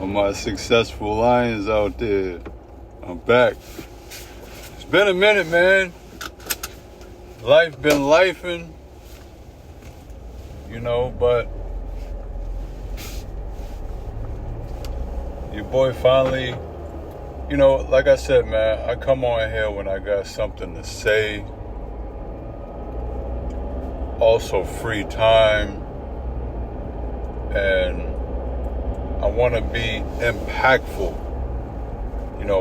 All my successful lions out there, I'm back. It's been a minute, man. Life been lifing, but your boy finally, like I said, man, I come on here when I got something to say. Also free time, and I want to be impactful,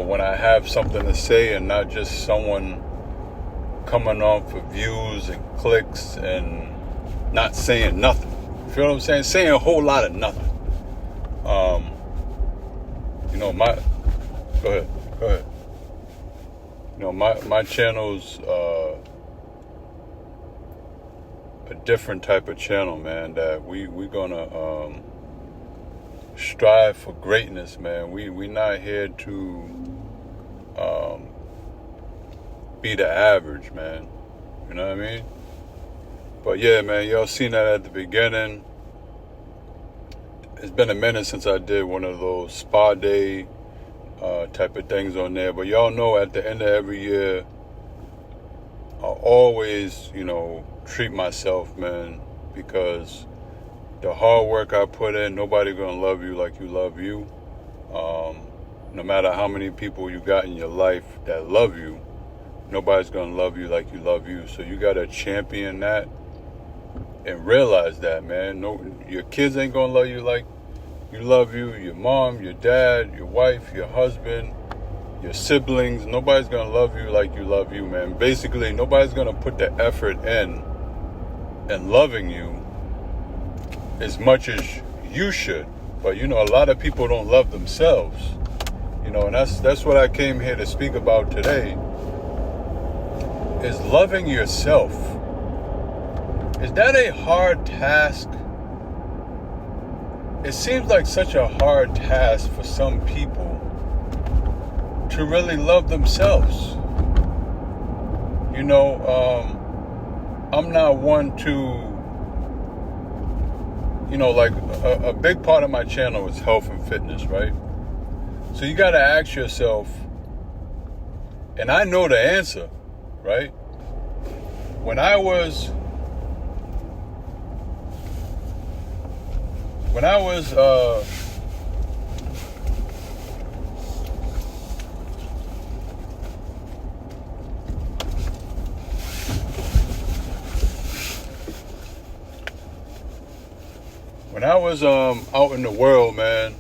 when I have something to say and not just someone coming on for views and clicks and not saying nothing. You feel what I'm saying? Saying a whole lot of nothing. Go ahead. My channel's a different type of channel, man, that we're gonna strive for greatness, man. We not here to be the average, man. You know what I mean? But yeah, man, y'all seen that at the beginning. It's been a minute since I did one of those spa day type of things on there. But y'all know at the end of every year, I always, treat myself, man, because the hard work I put in, nobody gonna love you like you love you. No matter how many people you got in your life that love you, nobody's gonna love you like you love you. So you gotta champion that and realize that, man. No, your kids ain't gonna love you like you love you. Your mom, your dad, your wife, your husband, your siblings, nobody's gonna love you like you love you, man. Basically, nobody's gonna put the effort in loving you as much as you should. But a lot of people don't love themselves. And that's what I came here to speak about today. Is loving yourself. Is that a hard task? It seems like such a hard task for some people to really love themselves. I'm not one to, a big part of my channel is health and fitness, right? So you got to ask yourself, and I know the answer, right? When I was out in the world, man,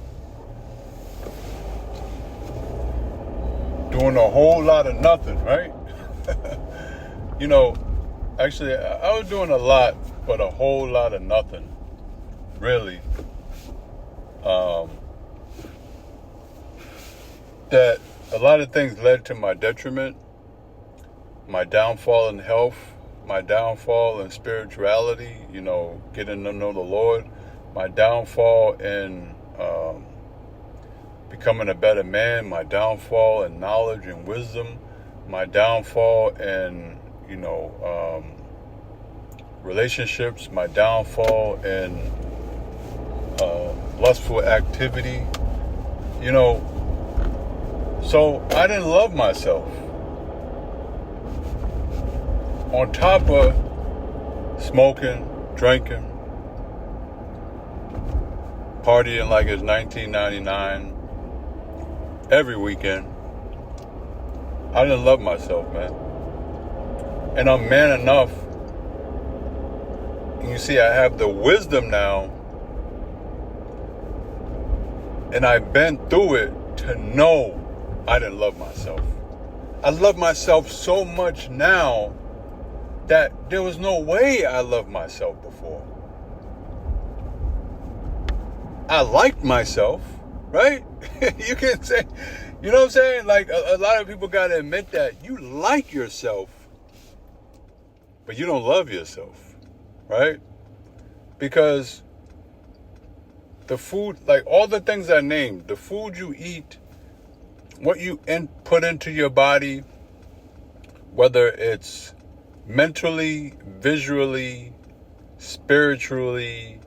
doing a whole lot of nothing, right? Actually, I was doing a lot, but a whole lot of nothing, really. That a lot of things led to my detriment, my downfall in health, my downfall in spirituality, getting to know the Lord, my downfall in becoming a better man, my downfall in knowledge and wisdom, my downfall in, relationships, my downfall in lustful activity, so I didn't love myself. On top of smoking, drinking, partying like it's 1999 every weekend, I didn't love myself, man. And I'm man enough. And you see, I have the wisdom now, and I've been through it to know I didn't love myself. I love myself so much now that there was no way I loved myself before. I liked myself, right? You can say, you know what I'm saying? Like a lot of people got to admit that you like yourself, but you don't love yourself, right? Because the food, like all the things I named, the food you eat, what you put into your body, whether it's mentally, visually, spiritually,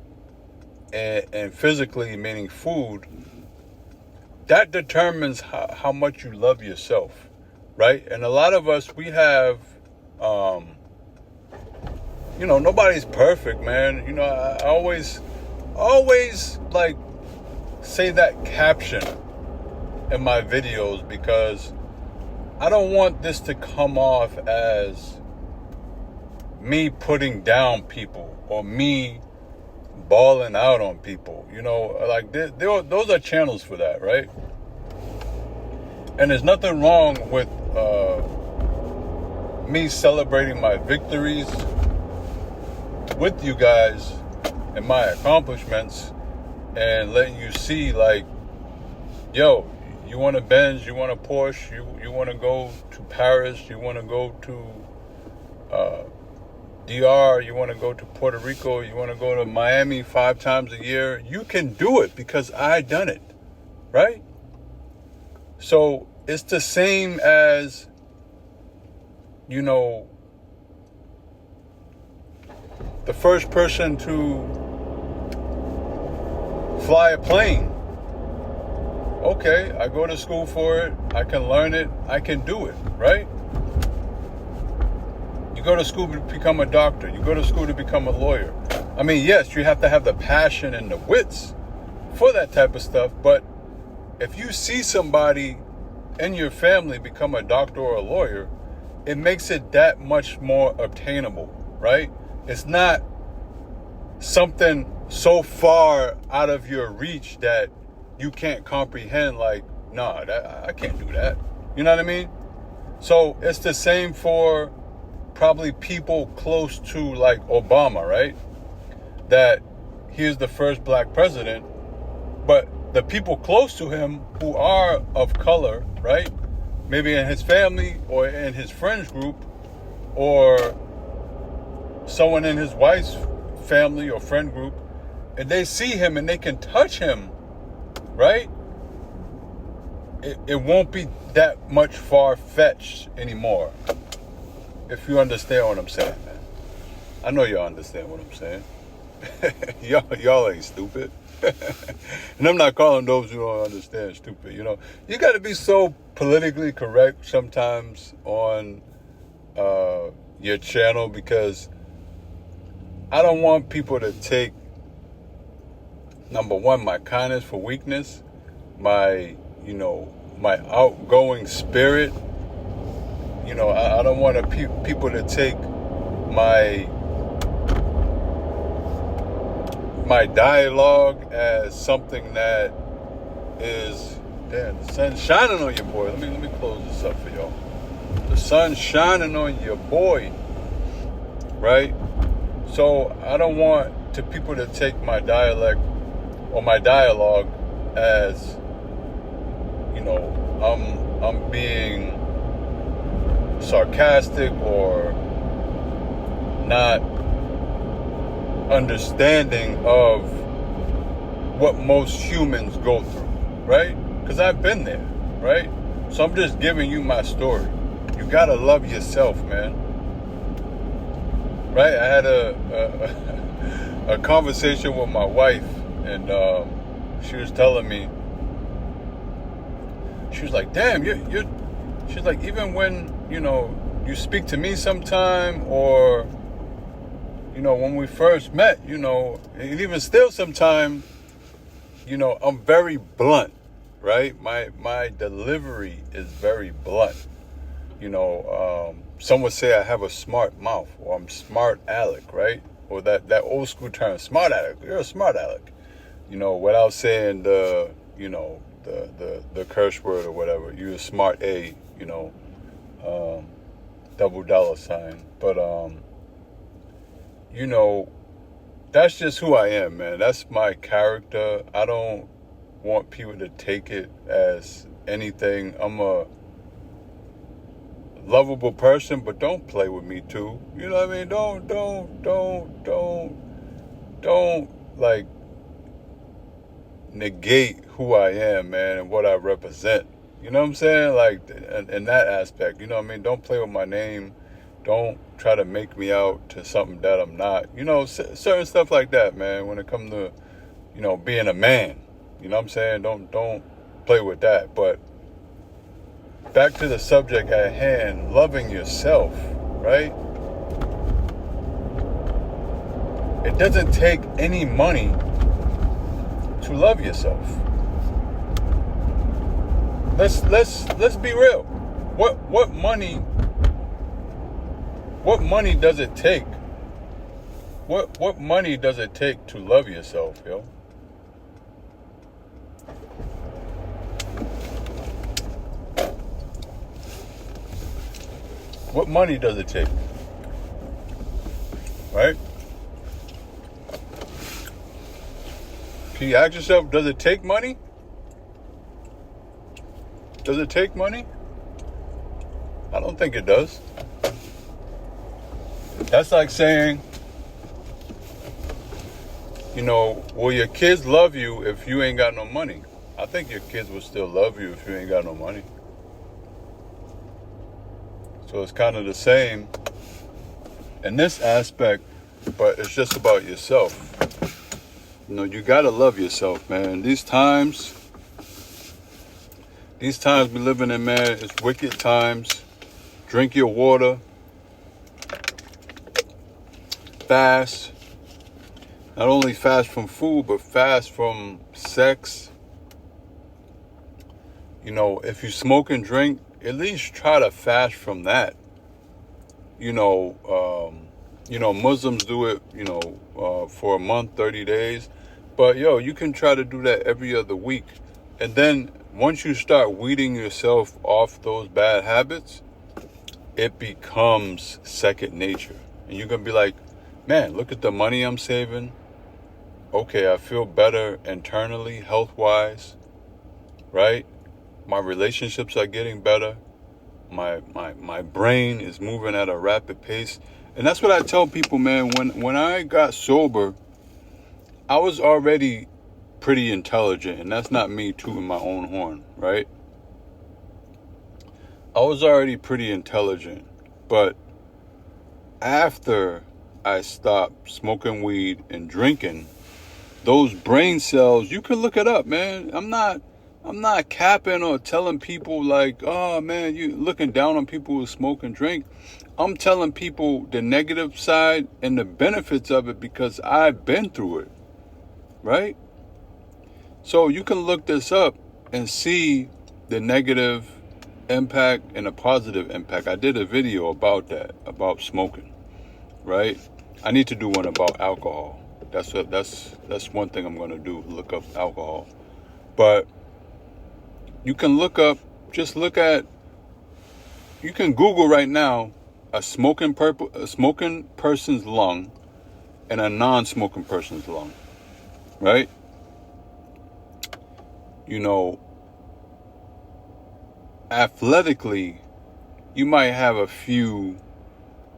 and physically, meaning food, that determines how much you love yourself, right? And a lot of us, we have, nobody's perfect, man. I always like say that caption in my videos because I don't want this to come off as me putting down people or me balling out on people. Like those are channels for that, right? And there's nothing wrong with me celebrating my victories with you guys and my accomplishments and letting you see, like, yo, you want a Benz, you want a Porsche, you want to go to Paris, you want to go to DR, you want to go to Puerto Rico, you want to go to Miami 5 times a year. You can do it because I done it, right? So it's the same as, the first person to fly a plane. Okay, I go to school for it. I can learn it. I can do it, right? You go to school to become a doctor. You go to school to become a lawyer. I mean, yes, you have to have the passion and the wits for that type of stuff. But if you see somebody in your family become a doctor or a lawyer, it makes it that much more obtainable, right? It's not something so far out of your reach that you can't comprehend, like, nah, I can't do that. You know what I mean? So it's the same for probably people close to, like, Obama, right? That he is the first black president, but the people close to him who are of color, right? Maybe in his family or in his friends group or someone in his wife's family or friend group, and they see him and they can touch him, right? It won't be that much far-fetched anymore, if you understand what I'm saying, man. I know y'all understand what I'm saying. y'all ain't stupid. And I'm not calling those who don't understand stupid. You got to be so politically correct sometimes on your channel, because I don't want people to take, number one, my kindness for weakness, my outgoing spirit. I don't want people to take my dialogue as something that is, damn, the sun's shining on your boy. Let me close this up for y'all. The sun's shining on your boy, right? So I don't want people to take my dialect or my dialogue as, I'm being sarcastic or not understanding of what most humans go through, right? Because I've been there, right? So I'm just giving you my story. You gotta love yourself, man. Right? I had a conversation with my wife, and she was telling me, she was like, damn, she's like, even when, you speak to me sometime, or, when we first met, and even still sometime, I'm very blunt, right? My delivery is very blunt. Some would say I have a smart mouth, or I'm smart aleck, right? Or that old school term, smart aleck. You're a smart aleck. Without saying the curse word or whatever. You're a smart A, double dollar sign. But, that's just who I am, man. That's my character. I don't want people to take it as anything. I'm a lovable person, but don't play with me too. You know what I mean? Don't like negate who I am, man, and what I represent. You know what I'm saying? Like, in that aspect, you know what I mean? Don't play with my name. Don't try to make me out to something that I'm not. Certain stuff like that, man, when it comes to, being a man. You know what I'm saying? Don't play with that. But back to the subject at hand, loving yourself, right? It doesn't take any money to love yourself. Let's be real. What money does it take? What money does it take to love yourself, yo? What money does it take? Right? Can you ask yourself, does it take money? Does it take money? I don't think it does. That's like saying, will your kids love you if you ain't got no money? I think your kids will still love you if you ain't got no money. So it's kind of the same in this aspect, but it's just about yourself. You gotta love yourself, man. These times we living in, man, it's wicked times. Drink your water. Fast. Not only fast from food, but fast from sex. If you smoke and drink, at least try to fast from that. Muslims do it, for a month, 30 days. But, you can try to do that every other week. And then once you start weeding yourself off those bad habits, it becomes second nature. And you're going to be like, man, look at the money I'm saving. Okay, I feel better internally, health-wise, right? My relationships are getting better. My brain is moving at a rapid pace. And that's what I tell people, man. When I got sober, I was already pretty intelligent. And that's not me tooting my own horn, right? I was already pretty intelligent. But after I stopped smoking weed and drinking, those brain cells, you can look it up, man. I'm not capping or telling people like, oh man, you looking down on people who smoke and drink. I'm telling people the negative side and the benefits of it because I've been through it, right? So you can look this up and see the negative impact and the positive impact. I did a video about that, about smoking, right? I need to do one about alcohol. That's one thing I'm going to do, look up alcohol. But you can you can Google right now a smoking person's lung and a non-smoking person's lung, right? Athletically, you might have a few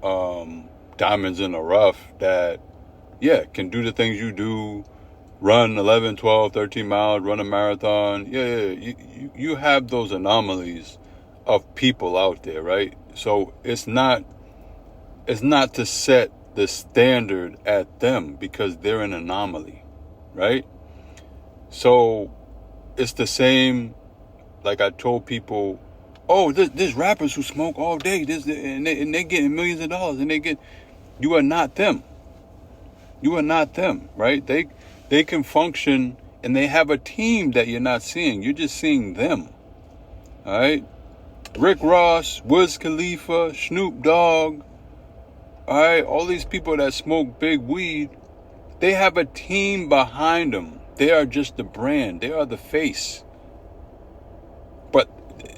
diamonds in the rough that, can do the things you do, run 11, 12, 13 miles, run a marathon. You have those anomalies of people out there, right? So it's not to set the standard at them because they're an anomaly, right? So it's the same, like I told people, oh, there's rappers who smoke all day, and they're getting millions of dollars, and you are not them. You are not them, right? They can function, and they have a team that you're not seeing. You're just seeing them, all right? Rick Ross, Wiz Khalifa, Snoop Dogg, all right? All these people that smoke big weed, they have a team behind them. They are just the brand. They are the face. But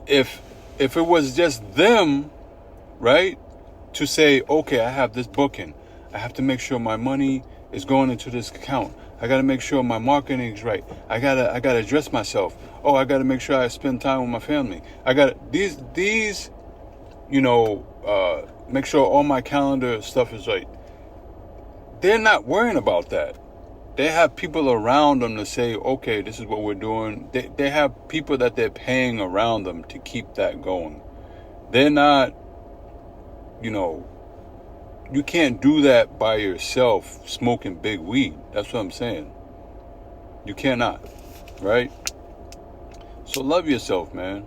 if it was just them, right, to say, okay, I have this booking. I have to make sure my money is going into this account. I got to make sure my marketing is right. I gotta dress myself. Oh, I got to make sure I spend time with my family. I got these, make sure all my calendar stuff is right. They're not worrying about that. They have people around them to say, okay, this is what we're doing. They have people that they're paying around them to keep that going. They're not, you can't do that by yourself smoking big weed. That's what I'm saying. You cannot, right? So love yourself, man.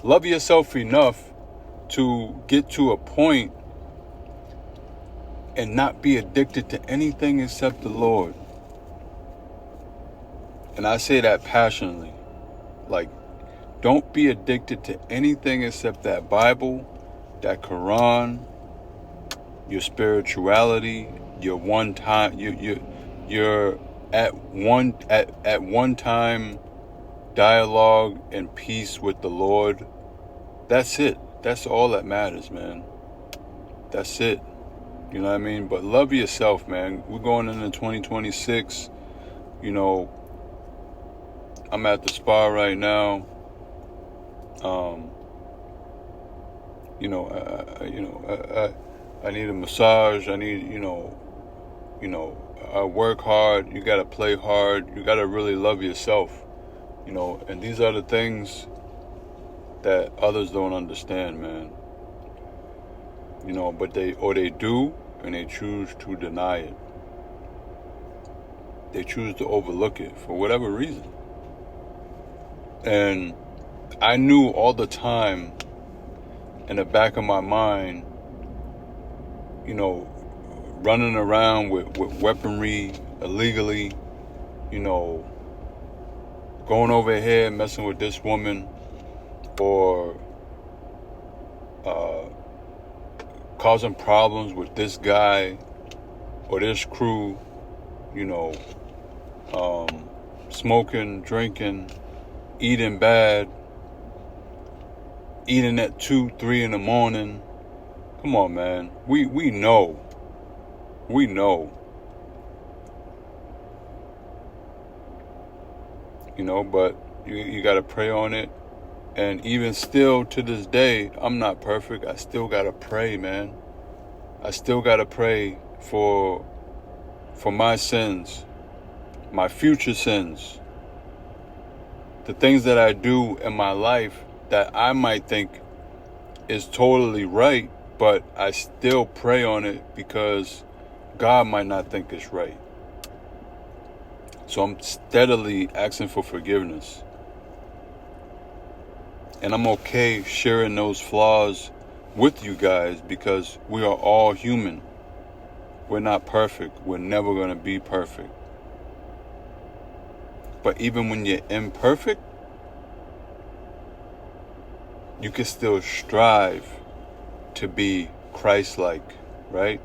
Love yourself enough to get to a point and not be addicted to anything except the Lord. And I say that passionately. Like, don't be addicted to anything except that Bible, that Quran, your spirituality, your one time, your at one time dialogue and peace with the Lord. That's it. That's all that matters, man. That's it. You know what I mean? But love yourself, man. We're going into 2026. You know, I'm at the spa right now. I need a massage. I need, I work hard. You gotta play hard. You gotta really love yourself. And these are the things that others don't understand, man. But they do, and they choose to deny it. They choose to overlook it for whatever reason. And I knew all the time in the back of my mind, running around with weaponry illegally, going over here messing with this woman, or causing problems with this guy or this crew, smoking, drinking, eating bad, eating at 2, 3 in the morning. Come on, man. We know. We know. But you got to pray on it. And even still to this day, I'm not perfect. I still got to pray, man. I still got to pray for my sins, my future sins, the things that I do in my life that I might think is totally right, but I still pray on it because God might not think it's right. So I'm steadily asking for forgiveness. And I'm okay sharing those flaws with you guys because we are all human. We're not perfect. We're never going to be perfect. But even when you're imperfect, you can still strive to be Christ-like, right?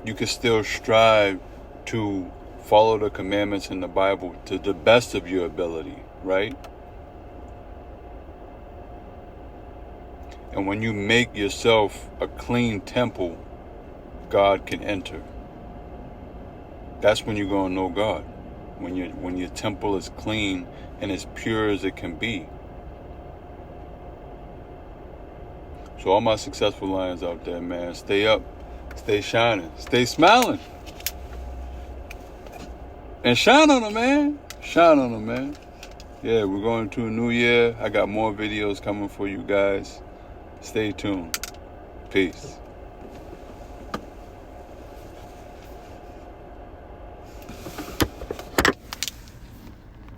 You can still strive to follow the commandments in the Bible to the best of your ability, right? And when you make yourself a clean temple, God can enter. That's when you're going to know God. When your temple is clean and as pure as it can be. So all my successful lions out there, man, stay up, stay shining, stay smiling. And shine on them, man. Shine on them, man. Yeah, we're going to a new year. I got more videos coming for you guys. Stay tuned. Peace.